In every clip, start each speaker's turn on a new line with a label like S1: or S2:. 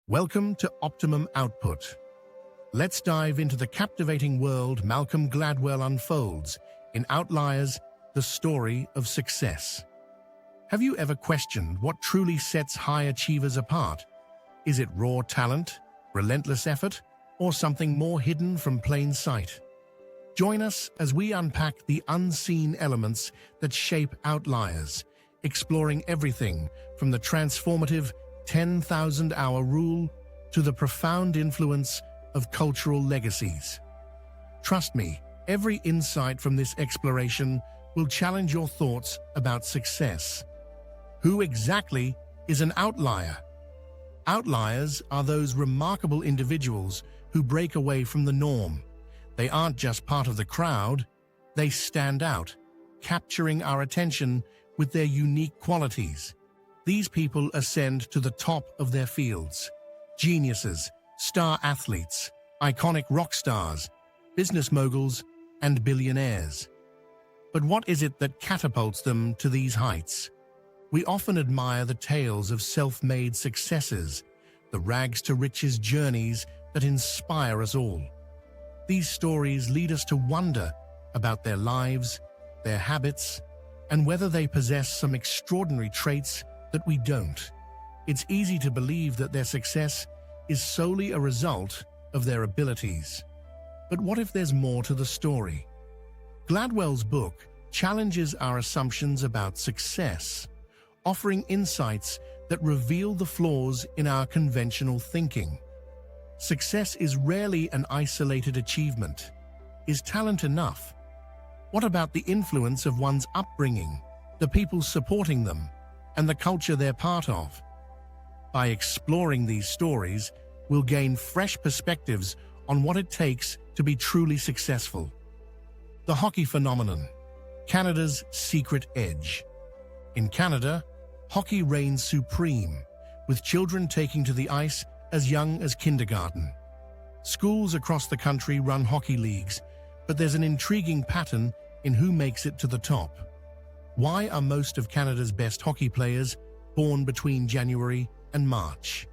S1: Welcome to Optimum Output. Let's dive into the captivating world Malcolm Gladwell unfolds in Outliers, the story of success. Have you ever questioned what truly sets high achievers apart? Is it raw talent, relentless effort, or something more hidden from plain sight? Join us as we unpack the unseen elements that shape Outliers, exploring everything from the transformative 10,000-hour rule to the profound influence of cultural legacies. Trust me, every insight from this exploration will challenge your thoughts about success. Who exactly is an outlier? Outliers are those remarkable individuals who break away from the norm. They aren't just part of the crowd, they stand out, capturing our attention with their unique qualities. These people ascend to the top of their fields. Geniuses, star athletes, iconic rock stars, business moguls, and billionaires. But what is it that catapults them to these heights? We often admire the tales of self-made successes, the rags-to-riches journeys that inspire us all. These stories lead us to wonder about their lives, their habits, and whether they possess some extraordinary traits that we don't. It's easy to believe that their success is solely a result of their abilities. But what if there's more to the story? Gladwell's book challenges our assumptions about success, offering insights that reveal the flaws in our conventional thinking. Success is rarely an isolated achievement. Is talent enough? What about the influence of one's upbringing, the people supporting them, and the culture they're part of? By exploring these stories, we'll gain fresh perspectives on what it takes to be truly successful. The hockey phenomenon, Canada's secret edge. In Canada, hockey reigns supreme, with children taking to the ice as young as kindergarten. Schools across the country run hockey leagues, but there's an intriguing pattern in who makes it to the top. Why are most of Canada's best hockey players born between January and March?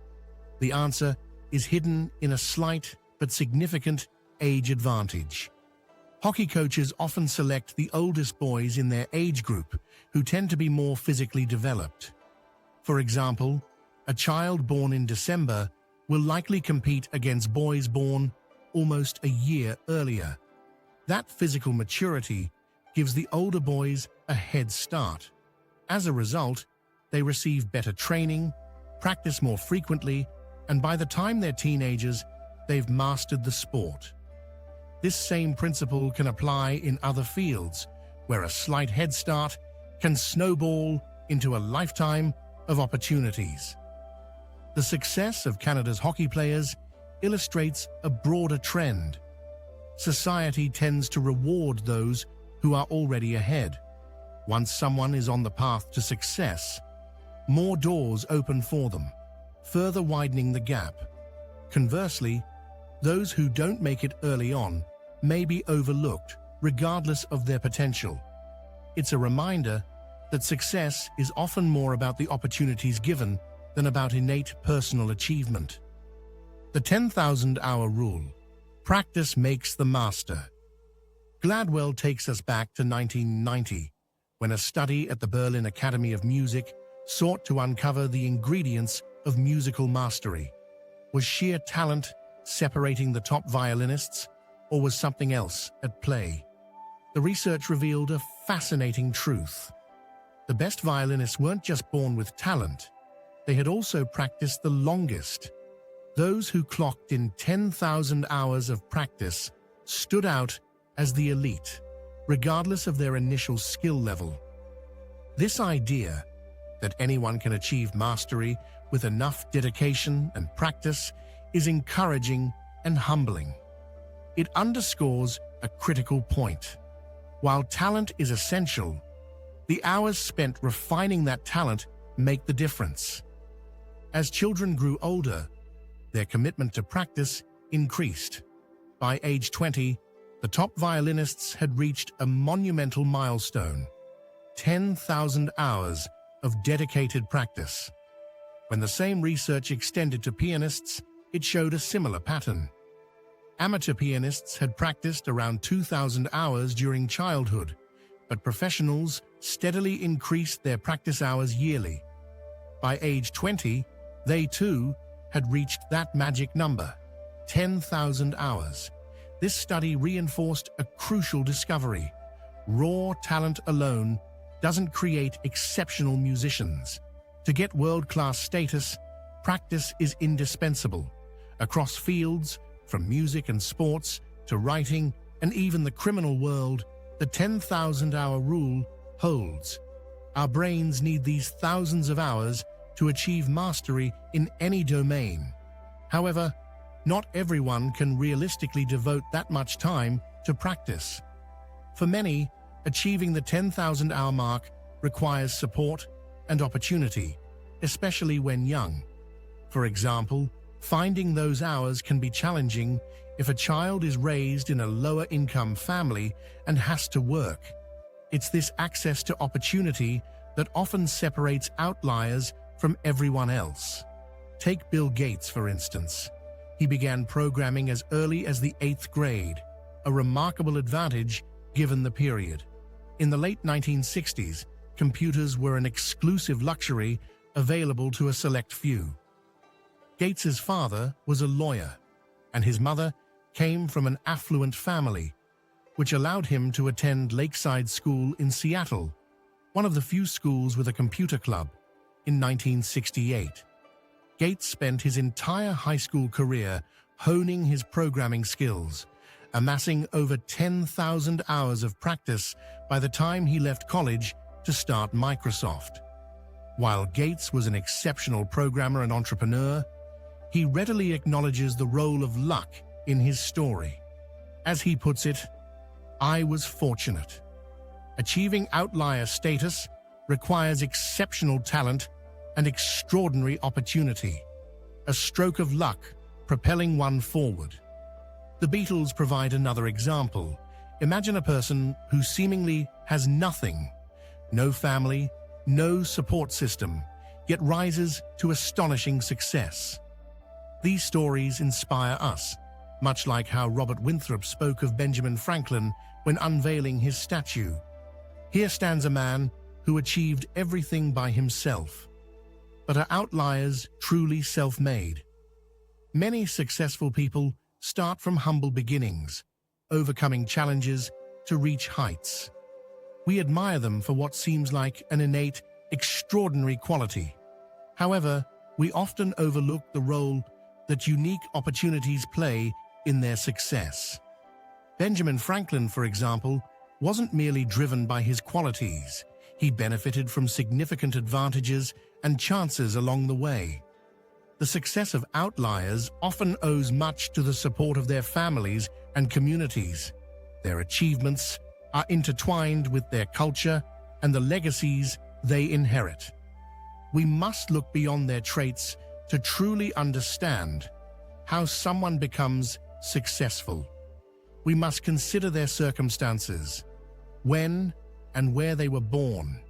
S1: The answer is hidden in a slight but significant age advantage. Hockey coaches often select the oldest boys in their age group, who tend to be more physically developed. For example, a child born in December will likely compete against boys born almost a year earlier. That physical maturity gives the older boys a head start. As a result, they receive better training, practice more frequently, and by the time they're teenagers, they've mastered the sport. This same principle can apply in other fields, where a slight head start can snowball into a lifetime of opportunities. The success of Canada's hockey players illustrates a broader trend. Society tends to reward those who are already ahead. Once someone is on the path to success, more doors open for them, further widening the gap. Conversely, those who don't make it early on may be overlooked, regardless of their potential. It's a reminder that success is often more about the opportunities given than about innate personal achievement. The 10,000-hour rule. Practice makes the master. Gladwell takes us back to 1990, when a study at the Berlin Academy of Music sought to uncover the ingredients of musical mastery. Was sheer talent separating the top violinists, or was something else at play? The research revealed a fascinating truth. The best violinists weren't just born with talent, they had also practiced the longest. Those who clocked in 10,000 hours of practice stood out as the elite, regardless of their initial skill level. This idea that anyone can achieve mastery with enough dedication and practice is encouraging and humbling. It underscores a critical point. While talent is essential, the hours spent refining that talent make the difference. As children grew older, their commitment to practice increased. By age 20, the top violinists had reached a monumental milestone: 10,000 hours of dedicated practice. When the same research extended to pianists, it showed a similar pattern. Amateur pianists had practiced around 2,000 hours during childhood, but professionals steadily increased their practice hours yearly. By age 20, they too had reached that magic number, 10,000 hours. This study reinforced a crucial discovery. Raw talent alone doesn't create exceptional musicians. To get world-class status, practice is indispensable. Across fields, from music and sports to writing and even the criminal world, the 10,000-hour rule holds. Our brains need these thousands of hours to achieve mastery in any domain. However, not everyone can realistically devote that much time to practice. For many, achieving the 10,000-hour mark requires support and opportunity, especially when young. For example, finding those hours can be challenging if a child is raised in a lower-income family and has to work. It's this access to opportunity that often separates outliers from everyone else. Take Bill Gates, for instance. He began programming as early as the 8th grade, a remarkable advantage given the period. In the late 1960s, computers were an exclusive luxury available to a select few. Gates's father was a lawyer, and his mother came from an affluent family, which allowed him to attend Lakeside School in Seattle, one of the few schools with a computer club, in 1968. Gates spent his entire high school career honing his programming skills, amassing over 10,000 hours of practice by the time he left college to start Microsoft. While Gates was an exceptional programmer and entrepreneur, he readily acknowledges the role of luck in his story. As he puts it, "I was fortunate." Achieving outlier status requires exceptional talent and extraordinary opportunity, a stroke of luck propelling one forward. The Beatles provide another example. Imagine a person who seemingly has nothing, no family, no support system, yet rises to astonishing success. These stories inspire us, much like how Robert Winthrop spoke of Benjamin Franklin when unveiling his statue. Here stands a man who achieved everything by himself. But are outliers truly self-made? Many successful people start from humble beginnings, overcoming challenges to reach heights. We admire them for what seems like an innate, extraordinary quality. However, we often overlook the role that unique opportunities play in their success. Benjamin Franklin, for example, wasn't merely driven by his qualities. He benefited from significant advantages and chances along the way. The success of outliers often owes much to the support of their families and communities. Their achievements are intertwined with their culture and the legacies they inherit. We must look beyond their traits to truly understand how someone becomes successful. We must consider their circumstances, when and where they were born,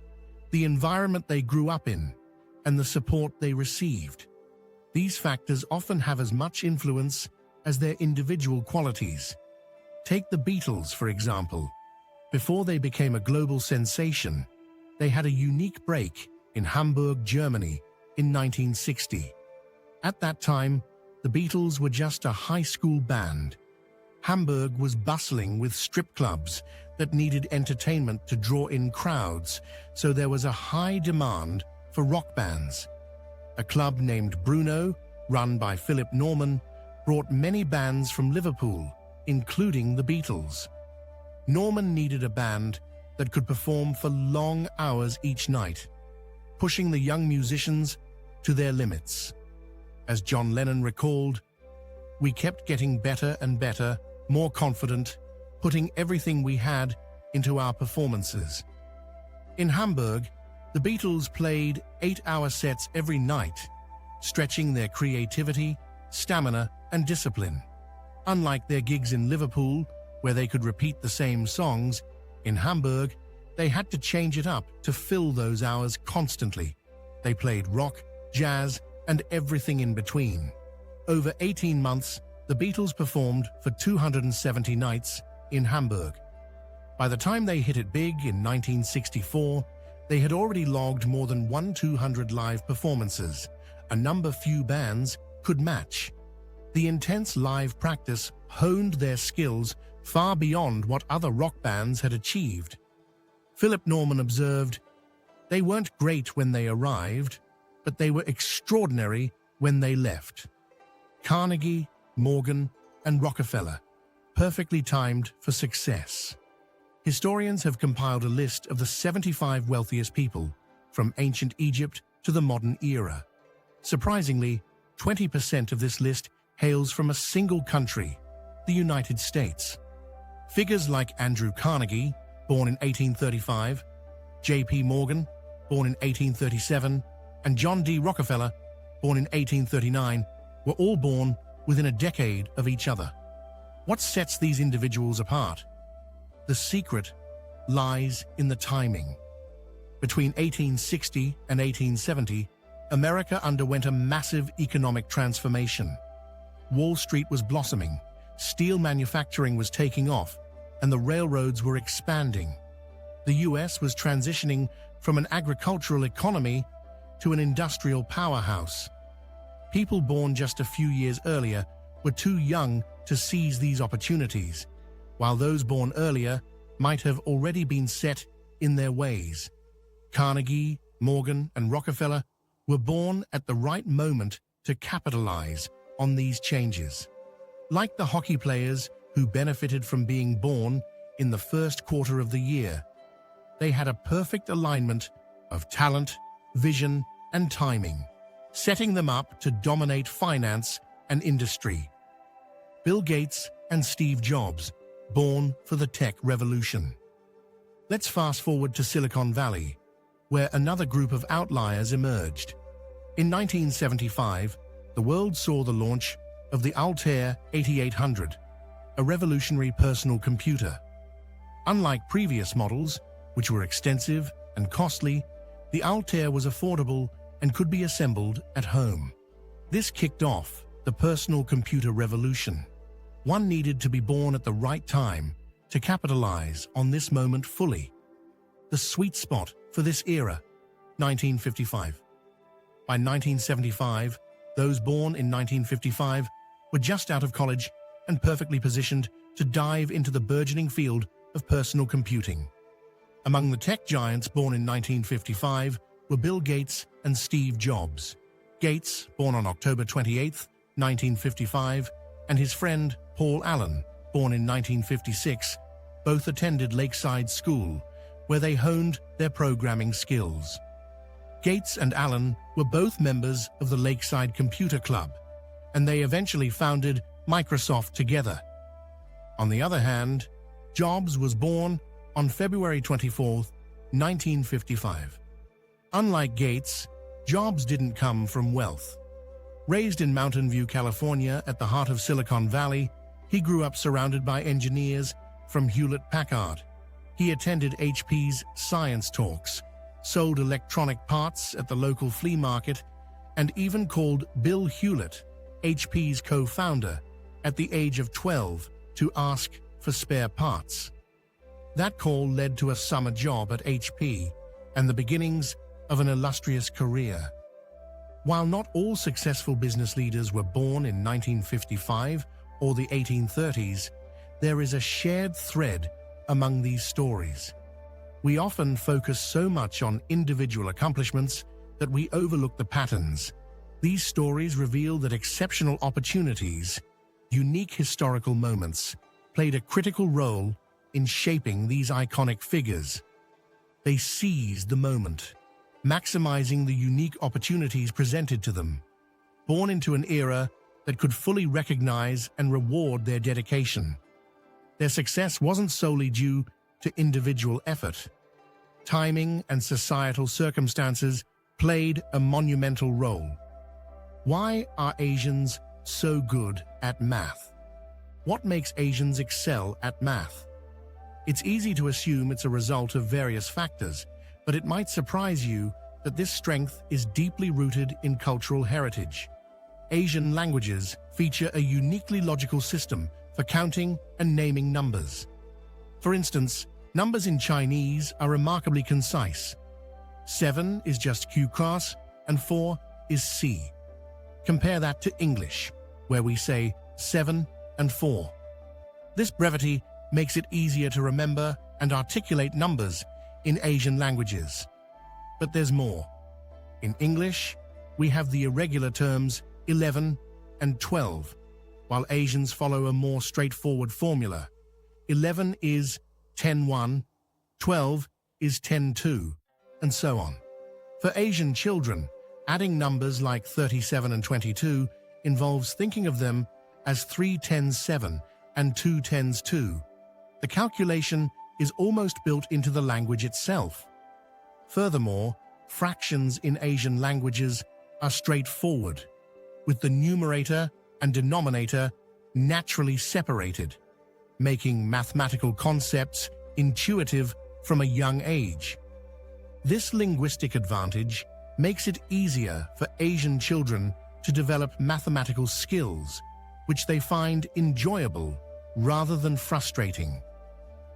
S1: the environment they grew up in, and the support they received. These factors often have as much influence as their individual qualities. Take the Beatles, for example. Before they became a global sensation, they had a unique break in Hamburg, Germany, in 1960. At that time, the Beatles were just a high school band. Hamburg was bustling with strip clubs that needed entertainment to draw in crowds, so there was a high demand for rock bands. A club named Bruno, run by Philip Norman, brought many bands from Liverpool, including the Beatles. Norman needed a band that could perform for long hours each night, pushing the young musicians to their limits. As John Lennon recalled, "We kept getting better and better, more confident, putting everything we had into our performances." In Hamburg, the Beatles played 8-hour sets every night, stretching their creativity, stamina, and discipline. Unlike their gigs in Liverpool, where they could repeat the same songs, in Hamburg, they had to change it up to fill those hours constantly. They played rock, jazz, and everything in between. Over 18 months, the Beatles performed for 270 nights in Hamburg. By the time they hit it big in 1964, they had already logged more than 1,200 live performances, a number few bands could match. The intense live practice honed their skills far beyond what other rock bands had achieved. Philip Norman observed, "They weren't great when they arrived, but they were extraordinary when they left." Carnegie, Morgan, and Rockefeller, perfectly timed for success. Historians have compiled a list of the 75 wealthiest people, from ancient Egypt to the modern era. Surprisingly, 20% of this list hails from a single country, the United States. Figures like Andrew Carnegie, born in 1835, J.P. Morgan, born in 1837, and John D. Rockefeller, born in 1839, were all born within a decade of each other. What sets these individuals apart? The secret lies in the timing. Between 1860 and 1870, America underwent a massive economic transformation. Wall Street was blossoming, steel manufacturing was taking off, and the railroads were expanding. The US was transitioning from an agricultural economy to an industrial powerhouse. People born just a few years earlier were too young to seize these opportunities, while those born earlier might have already been set in their ways. Carnegie, Morgan, and Rockefeller were born at the right moment to capitalize on these changes. Like the hockey players who benefited from being born in the first quarter of the year, they had a perfect alignment of talent, vision, and timing, setting them up to dominate finance and industry. Bill Gates and Steve Jobs, born for the tech revolution. Let's fast forward to Silicon Valley, where another group of outliers emerged. In 1975, the world saw the launch of the Altair 8800, a revolutionary personal computer. Unlike previous models, which were extensive and costly, the Altair was affordable and could be assembled at home. This kicked off the personal computer revolution. One needed to be born at the right time to capitalize on this moment fully. The sweet spot for this era, 1955. By 1975, those born in 1955 were just out of college and perfectly positioned to dive into the burgeoning field of personal computing. Among the tech giants born in 1955 were Bill Gates and Steve Jobs. Gates, born on October 28, 1955, and his friend Paul Allen, born in 1956, both attended Lakeside School, where they honed their programming skills. Gates and Allen were both members of the Lakeside Computer Club, and they eventually founded Microsoft together. On the other hand, Jobs was born on February 24, 1955. Unlike Gates, Jobs didn't come from wealth. Raised in Mountain View, California, at the heart of Silicon Valley, he grew up surrounded by engineers from Hewlett-Packard. He attended HP's science talks, sold electronic parts at the local flea market, and even called Bill Hewlett, HP's co-founder, at the age of 12 to ask for spare parts. That call led to a summer job at HP and the beginnings of an illustrious career. While not all successful business leaders were born in 1955 or the 1830s, there is a shared thread among these stories. We often focus so much on individual accomplishments that we overlook the patterns. These stories reveal that exceptional opportunities, unique historical moments, played a critical role in shaping these iconic figures. They seized the moment, maximizing the unique opportunities presented to them, born into an era that could fully recognize and reward their dedication. Their success wasn't solely due to individual effort. Timing and societal circumstances played a monumental role. Why are Asians so good at math? What makes Asians excel at math? It's easy to assume it's a result of various factors, but it might surprise you that this strength is deeply rooted in cultural heritage. Asian languages feature a uniquely logical system for counting and naming numbers. For instance, numbers in Chinese are remarkably concise. 7 is just Q cross and 4 is C. Compare that to English, where we say 7 and 4. This brevity makes it easier to remember and articulate numbers in Asian languages. But there's more. In English, we have the irregular terms 11 and 12, while Asians follow a more straightforward formula. 11 is 10-1, 12 is 10-2, and so on. For Asian children, adding numbers like 37 and 22 involves thinking of them as 3 tens 7 and 2 tens 2. The calculation is almost built into the language itself. Furthermore, fractions in Asian languages are straightforward, with the numerator and denominator naturally separated, making mathematical concepts intuitive from a young age. This linguistic advantage makes it easier for Asian children to develop mathematical skills, which they find enjoyable rather than frustrating.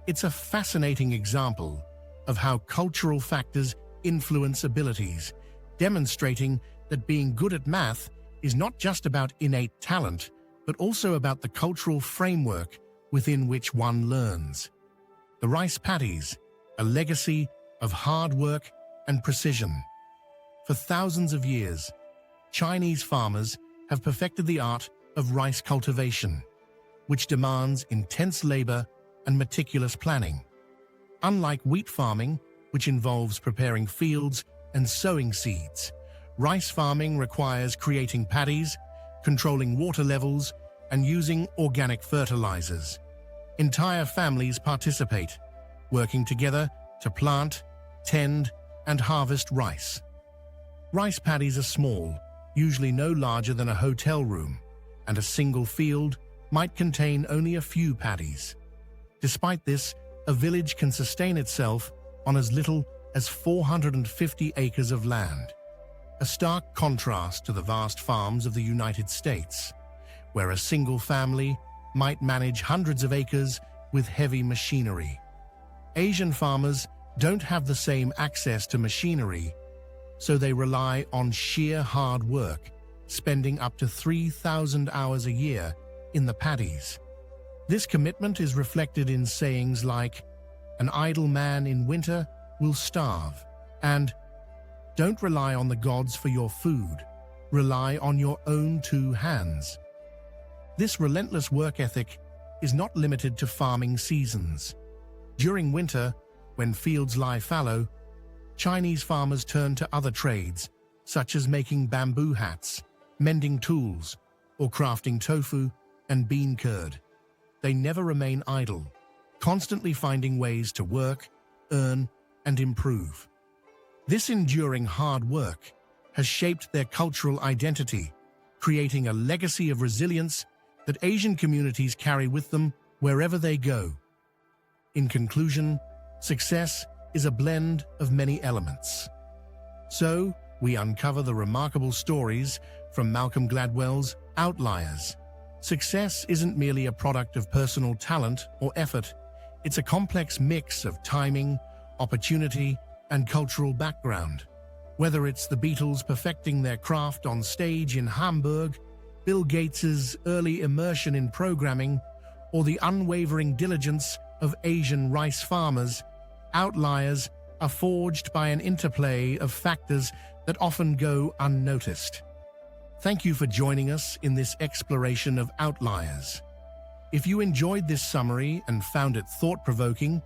S1: It's a fascinating example of how cultural factors influence abilities, demonstrating that being good at math is not just about innate talent, but also about the cultural framework within which one learns. The rice paddies, a legacy of hard work and precision. For thousands of years, Chinese farmers have perfected the art of rice cultivation, which demands intense labor and meticulous planning. Unlike wheat farming, which involves preparing fields and sowing seeds, rice farming requires creating paddies, controlling water levels, and using organic fertilizers. Entire families participate, working together to plant, tend, and harvest rice. Rice paddies are small, usually no larger than a hotel room, and a single field might contain only a few paddies. Despite this, a village can sustain itself on as little as 450 acres of land, a stark contrast to the vast farms of the United States, where a single family might manage hundreds of acres with heavy machinery. Asian farmers don't have the same access to machinery, so they rely on sheer hard work, spending up to 3,000 hours a year in the paddies. This commitment is reflected in sayings like, "An idle man in winter will starve," and "Don't rely on the gods for your food, rely on your own 2 hands." This relentless work ethic is not limited to farming seasons. During winter, when fields lie fallow, Chinese farmers turn to other trades, such as making bamboo hats, mending tools, or crafting tofu and bean curd. They never remain idle, constantly finding ways to work, earn, and improve. This enduring hard work has shaped their cultural identity, creating a legacy of resilience that Asian communities carry with them wherever they go. In conclusion, success is a blend of many elements. So, we uncover the remarkable stories from Malcolm Gladwell's Outliers. Success isn't merely a product of personal talent or effort. It's a complex mix of timing, opportunity, and cultural background. Whether it's the Beatles perfecting their craft on stage in Hamburg, Bill Gates's early immersion in programming, or the unwavering diligence of Asian rice farmers, outliers are forged by an interplay of factors that often go unnoticed. Thank you for joining us in this exploration of outliers. If you enjoyed this summary and found it thought-provoking,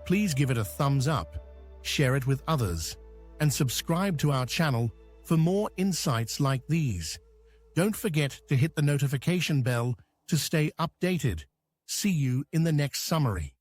S1: please give it a thumbs up, share it with others, and subscribe to our channel for more insights like these. Don't forget to hit the notification bell to stay updated. See you in the next summary.